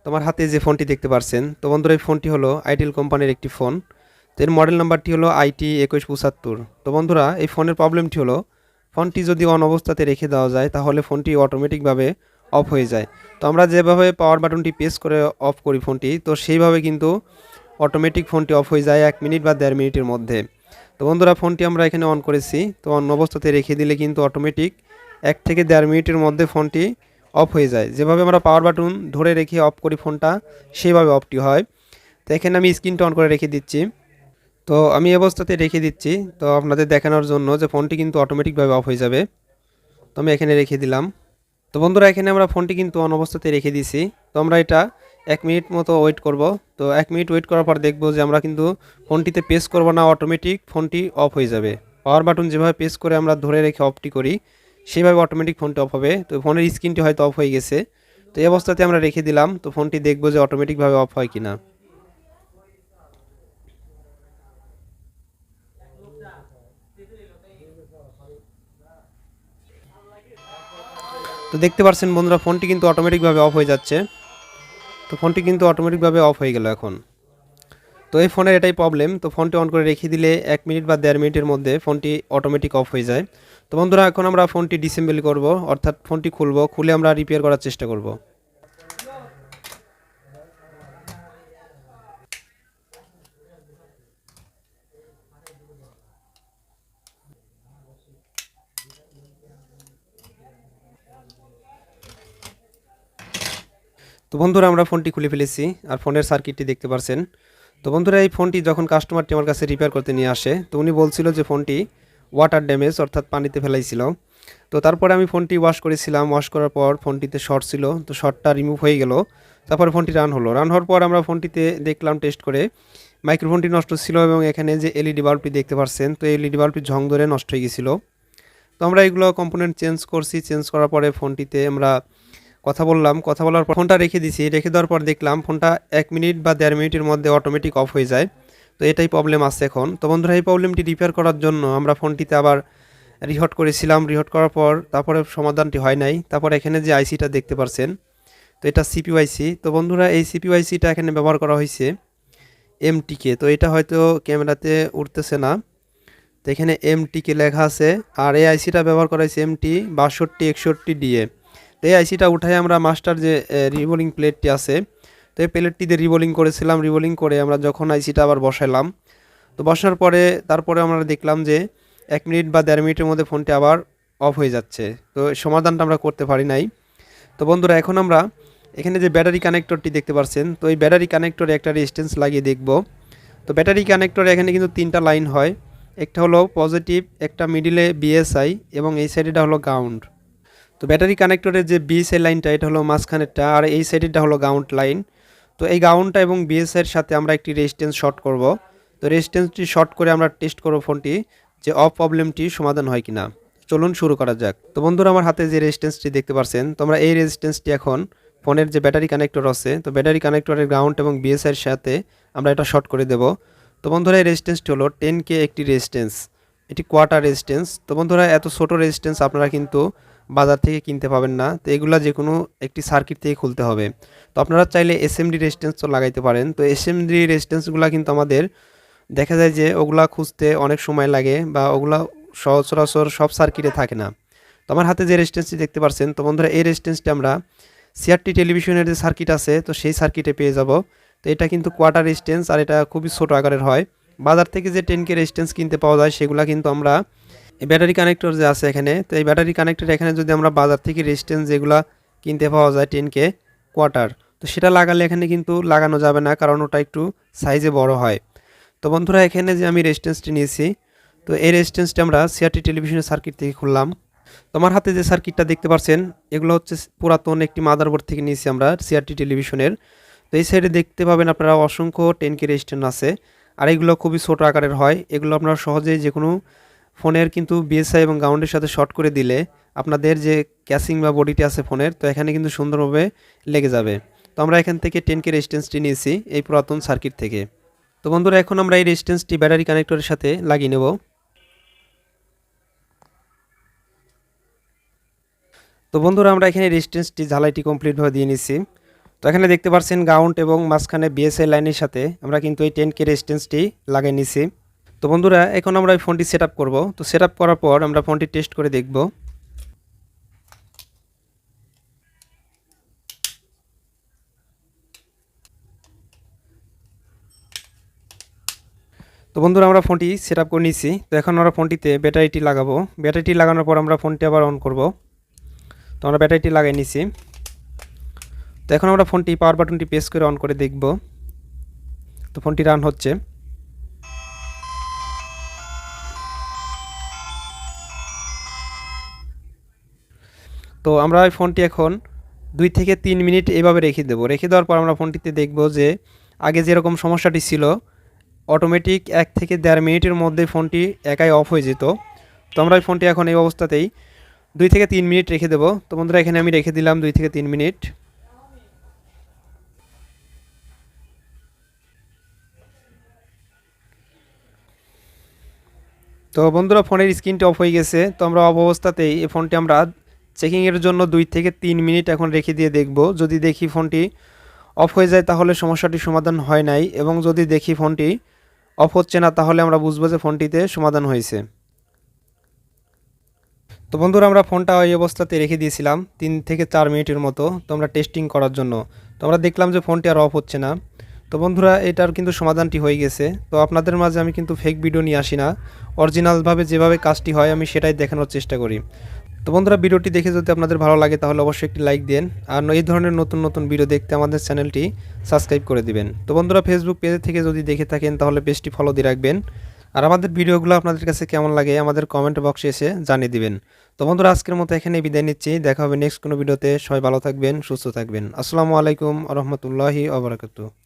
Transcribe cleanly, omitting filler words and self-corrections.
তোমার হাতে যে ফোনটি দেখতে পাচ্ছেন, তো বন্ধুরা এই ফোনটি হলো আইটেল কোম্পানির একটি ফোন। তো এর মডেল নাম্বারটি হলো IT2175। তো বন্ধুরা এই ফোনের প্রবলেমটি হলো ফোনটি যদি অন অবস্থাতে রেখে দেওয়া যায় তাহলে ফোনটি অটোমেটিকভাবে অফ হয়ে যায়। তো আমরা যেভাবে পাওয়ার বাটনটি প্রেস করে অফ করি ফোনটি, তো সেইভাবে কিন্তু অটোমেটিক ফোনটি অফ হয়ে যায় 1 মিনিট বা 1.5 মিনিটের মধ্যে। তো বন্ধুরা ফোনটি আমরা এখানে অন করেছি, তো অন অবস্থাতে রেখে দিলে কিন্তু অটোমেটিক 1 থেকে 1.5 মিনিটের মধ্যে ফোনটি অফ হয়ে যায়। যেভাবে আমরা পাওয়ার বাটন ধরে রেখে অফ করি ফোনটা, সেইভাবে অফটি হয়। তো এখানে আমি স্ক্রিনটা অন করে রেখে দিচ্ছি। তো আমি এই অবস্থাতে রেখে দিচ্ছি তো আপনাদের দেখানোর জন্য যে ফোনটি কিন্তু অটোমেটিকভাবে অফ হয়ে যাবে। তো আমি এখানে রেখে দিলাম। তো বন্ধুরা এখানে আমরা ফোনটি কিন্তু অন অবস্থাতে রেখে দিয়েছি। তো আমরা এটা 1 মিনিট মতো ওয়েট করব। তো 1 মিনিট ওয়েট করার পর দেখব যে আমরা কিন্তু ফোনটিতে প্রেস করব না, অটোমেটিক ফোনটি অফ হয়ে যাবে। পাওয়ার বাটন যেভাবে প্রেস করে আমরা ধরে রেখে অফটি করি সেভাবে অটোমেটিক ফোনটি অফ হবে। তো ফোনের স্ক্রিনটি হয়তো অফ হয়ে গেছে। তো এই অবস্থাতে আমরা রেখে দিলাম। তো ফোনটি দেখব যে অটোমেটিকভাবে অফ হয় কিনা। তো দেখতে পাচ্ছেন বন্ধুরা ফোনটি কিন্তু অটোমেটিকভাবে অফ হয়ে যাচ্ছে। তো ফোনটি কিন্তু অটোমেটিকভাবে অফ হয়ে গেল এখন। তো এই ফোনের এটাই প্রবলেম। তো ফোনটি অন করে রেখে দিলে 1 মিনিট বা 1.5 মিনিটের মধ্যে ফোনটি অটোমেটিক অফ হয়ে যায়। তো বন্ধুরা এখন আমরা ফোনটি ডিসেম্বল করব, অর্থাৎ ফোনটি খুলব, খুলে আমরা রিপেয়ার করার চেষ্টা করব। তো বন্ধুরা আমরা ফোনটি খুলে ফেলেছি আর ফোনের সার্কিটটি দেখতে পাচ্ছেন। তো বন্ধুরা এই ফোনটি যখন কাস্টমারটি আমার কাছে রিপেয়ার করতে নিয়ে আসে, তো উনি বলছিল যে ফোনটি ওয়াটার ড্যামেজ, অর্থাৎ পানিতে ফেলাইছিল। তো তারপরে আমি ফোনটি ওয়াশ করেছিলাম, ওয়াশ করার পর ফোনটিতে শর্ট ছিল, তো শর্টটা রিমুভ হয়ে গেল। তারপরে ফোনটি রান হলো, রান হওয়ার পর আমরা ফোনটিতে দেখলাম টেস্ট করে মাইক্রোফোনটি নষ্ট ছিল এবং এখানে যে এলইডি বাল্বটি দেখতে পাচ্ছেন, তো এলইডি বাল্বটি ঝং ধরে নষ্ট হয়ে গেছিলো। তো আমরা এগুলো কম্পোনেন্ট চেঞ্জ করছি, চেঞ্জ করার পরে ফোনটিতে আমরা কথা বললাম, কথা বলার পর ফোনটা রেখে দিছি, রেখে দেওয়ার পর দেখলাম ফোনটা 1 মিনিট বা 1.5 মিনিটের মধ্যে অটোমেটিক অফ হয়ে যায়। তো এটাই প্রবলেম আছে এখন। তো বন্ধুরা এই প্রবলেমটি রিপেয়ার করার জন্য আমরা ফোনটিতে আবার রিহট করেছিলাম, রিহট করার পর তারপরে সমাধানটি হয় নাই। তারপর এখানে যে আইসিটা দেখতে পাচ্ছেন, তো এটা সিপিইউ আইসি। তো বন্ধুরা এই সিপিইউ আইসিটা এখানে ব্যবহার করা হয়েছে এমটিকে। তো এটা হয়তো ক্যামেরাতে উঠতেছে না, তো এখানে এমটিকে লেখা আছে। আর এই আইসিটা ব্যবহার করা হয়েছে MT6261DA। তো এই আইসিটা উঠায় আমরা মাস্টার যে রিবোলিং প্লেটটি আছে, তো এই প্লেটটি দিয়ে রিবোলিং করেছিলাম। রিবোলিং করে আমরা যখন আইসিটা আবার বসাইলাম, তো বসানোর পরে তারপরে আমরা দেখলাম যে 1 মিনিট বা 1.5 মিনিটের মধ্যে ফোনটি আবার অফ হয়ে যাচ্ছে। তো সমাধানটা আমরা করতে পারি নাই। তো বন্ধুরা এখন আমরা এখানে যে ব্যাটারি কানেক্টরটি দেখতে পাচ্ছেন, তো এই ব্যাটারি কানেক্টরে একটা রেজিস্ট্যান্স লাগিয়ে দেখব। তো ব্যাটারি কানেক্টরে এখানে কিন্তু 3টা লাইন হয়, একটা হলো পজিটিভ, একটা মিডিলে বিএসআই এবং এই সাইডেটা হলো গ্রাউন্ড। তো ব্যাটারি কানেক্টরের যে বিএসআই লাইনটা এটা হলো মাঝখানেরটা, আর এই সাইডেরটা হলো গ্রাউন্ড লাইন। তো এই গ্রাউন্ডটা এবং বিএসআইয়ের সাথে আমরা একটি রেজিস্ট্যান্স শর্ট করব। তো রেজিস্ট্যান্সটি শর্ট করে আমরা টেস্ট করব ফোনটি যে অফ প্রবলেমটি সমাধান হয় কিনা। চলুন শুরু করা যাক। তো বন্ধুরা আমার হাতে যে রেজিস্ট্যান্সটি দেখতে পাচ্ছেন, তো আমরা এই রেজিস্ট্যান্সটি এখন ফোনের যে ব্যাটারি কানেক্টর আছে, তো ব্যাটারি কানেক্টরের গ্রাউন্ড এবং বিএসআইয়ের সাথে আমরা এটা শর্ট করে দেব। তো বন্ধুরা এই রেজিস্ট্যান্সটি হলো 10K একটি রেজিস্ট্যান্স, এটি কোয়ার্টার রেজিস্ট্যান্স। তো বন্ধুরা এত ছোট রেজিস্ট্যান্স আপনারা কিন্তু বাজার থেকে কিনতে পাবেন না। তো এগুলা যে কোনো একটি সার্কিট থেকে খুলতে হবে। তো আপনারা চাইলে এসএমডি রেজিস্ট্যান্স তো লাগাইতে পারেন। তো এসএমডি রেজিস্ট্যান্সগুলো কিন্তু আমাদের দেখা যায় যে ওগুলা খুঁজতে অনেক সময় লাগে বা ওগুলা সচরাচর সব সার্কিটে থাকে না। তো আমার হাতে যে রেজিস্ট্যান্সটি দেখতে পাচ্ছেন, তো বন্ধুরা এই রেজিস্ট্যান্সটি আমরা সিআরটি টেলিভিশনের যে সার্কিট আছে, তো সেই সার্কিটে পেয়ে যাব। তো এটা কিন্তু কোয়ার্টার রেজিস্ট্যান্স আর এটা খুবই ছোট আকারের হয়। বাজার থেকে যে 10K রেজিস্ট্যান্স কিনতে পাওয়া যায় সেগুলো কিন্তু আমরা এই ব্যাটারি কানেক্টর যে আছে এখানে, তো এই ব্যাটারি কানেক্টর এখানে যদি আমরা বাজার থেকে রেজিস্ট্যান্স যেগুলো কিনতে পাওয়া যায় 10K কোয়ার্টার, তো সেটা লাগালে এখানে কিন্তু লাগানো যাবে না, কারণ ওটা একটু সাইজে বড় হয়। তো বন্ধুরা এখানে যে আমি রেজিস্ট্যান্সটি নিয়েছি, তো এই রেজিস্ট্যান্সটি আমরা সিআরটি টেলিভিশনের সার্কিট থেকে খুললাম। তোমার হাতে যে সার্কিটটা দেখতে পাচ্ছেন এগুলো হচ্ছে পুরাতন একটি মাদারবোর্ড থেকে নিয়েছি আমরা সিআরটি টেলিভিশনের। তো এই সাইডে দেখতে পাবেন আপনারা অসংখ্য 10K রেজিস্ট্যান্স আছে, আর এগুলো খুবই ছোট আকারের হয়। এগুলো আপনারা সহজেই যে কোনো ফোনের কিন্তু বিএসআই এবং গ্রাউন্ডের সাথে শর্ট করে দিলে আপনাদের যে ক্যাসিং বা বডিটি আছে ফোনের, তো এখানে কিন্তু সুন্দরভাবে লেগে যাবে। তো আমরা এখান থেকে 10K রেজিস্ট্যান্সটি নিয়েছি এই পুরাতন সার্কিট থেকে। তো বন্ধুরা এখন আমরা এই রেজিস্ট্যান্সটি ব্যাটারি কানেক্টরের সাথে লাগিয়ে নেব। তো বন্ধুরা আমরা এখানে রেজিস্ট্যান্সটি ঝালাইটি কমপ্লিটভাবে দিয়ে নিচ্ছি। তো এখানে দেখতে পাচ্ছেন গ্রাউন্ড এবং মাঝখানে বিএসএ লাইনের সাথে আমরা কিন্তু এই 10K রেজিস্ট্যান্সটি লাগিয়ে নিছি। তো বন্ধুরা এখন আমরা এই ফোনটি সেট আপ করবো। তো সেট আপ করার পর আমরা ফোনটি টেস্ট করে দেখব। তো বন্ধুরা আমরা ফোনটি সেট আপ করে নিয়েছি। তো এখন আমরা ফোনটিতে ব্যাটারিটি লাগাবো। ব্যাটারিটি লাগানোর পর আমরা ফোনটি আবার অন করব। তো আমরা ব্যাটারিটি লাগিয়ে নিয়েছি। তো এখন আমরা ফোনটি পাওয়ার বাটনটি প্রেস করে অন করে দেখব। তো ফোনটি রান হচ্ছে। তো আমরা এই ফোনটি এখন 2 থেকে 3 মিনিট এভাবে রেখে দেবো। রেখে দেওয়ার পর আমরা ফোনটিতে দেখব যে আগে যেরকম সমস্যাটি ছিল অটোমেটিক 1 থেকে 1.5 মিনিটের মধ্যে ফোনটি একাই অফ হয়ে যেত। তো আমরা এই ফোনটি এখন এই অবস্থাতেই 2 থেকে 3 মিনিট রেখে দেবো। তো বন্ধুরা এখানে আমি রেখে দিলাম 2 থেকে 3 মিনিট। তো বন্ধুরা ফোনের স্ক্রিনটি অফ হয়ে গেছে। তো আমরা অফ অবস্থাতেই এই ফোনটি আমরা চেকিংয়ের জন্য 2 থেকে 3 মিনিট এখন রেখে দিয়ে দেখব। যদি দেখি ফোনটি অফ হয়ে যায় তাহলে সমস্যাটি সমাধান হয় নাই, এবং যদি দেখি ফোনটি অফ হচ্ছে না তাহলে আমরা বুঝবো যে ফোনটিতে সমাধান হয়েছে। তো বন্ধুরা আমরা ফোনটা এই অবস্থাতে রেখে দিয়েছিলাম 3 থেকে 4 মিনিটের মতো, তো আমরা টেস্টিং করার জন্য। তো আমরা দেখলাম যে ফোনটি আর অফ হচ্ছে না। তো বন্ধুরা এটার কিন্তু সমাধানটি হয়ে গেছে। তো আপনাদের মাঝে আমি কিন্তু ফেক ভিডিও নিয়ে আসি না, অরিজিনালভাবে যেভাবে কাজটি হয় আমি সেটাই দেখানোর চেষ্টা করি। তো বন্ধুরা ভিডিওটি দেখে যদি আপনাদের ভালো লাগে তাহলে অবশ্যই একটি লাইক দেন, আর এই ধরনের নতুন নতুন ভিডিও দেখতে আমাদের চ্যানেলটি সাবস্ক্রাইব করে দিবেন। তো বন্ধুরা ফেসবুক পেজ থেকে যদি দেখে থাকেন তাহলে পেজটি ফলো দিয়ে রাখবেন, আর আমাদের ভিডিওগুলো আপনাদের কাছে কেমন লাগে আমাদের কমেন্ট বক্সে এসে জানিয়ে দিবেন। তো বন্ধুরা আজকের মতো এখানেই বিদায় নিচ্ছি। দেখা হবে নেক্সট কোনো ভিডিওতে। সবাই ভালো থাকবেন, সুস্থ থাকবেন। আসসালামু আলাইকুম ওয়া রাহমাতুল্লাহি ওয়া বারাকাতুহু।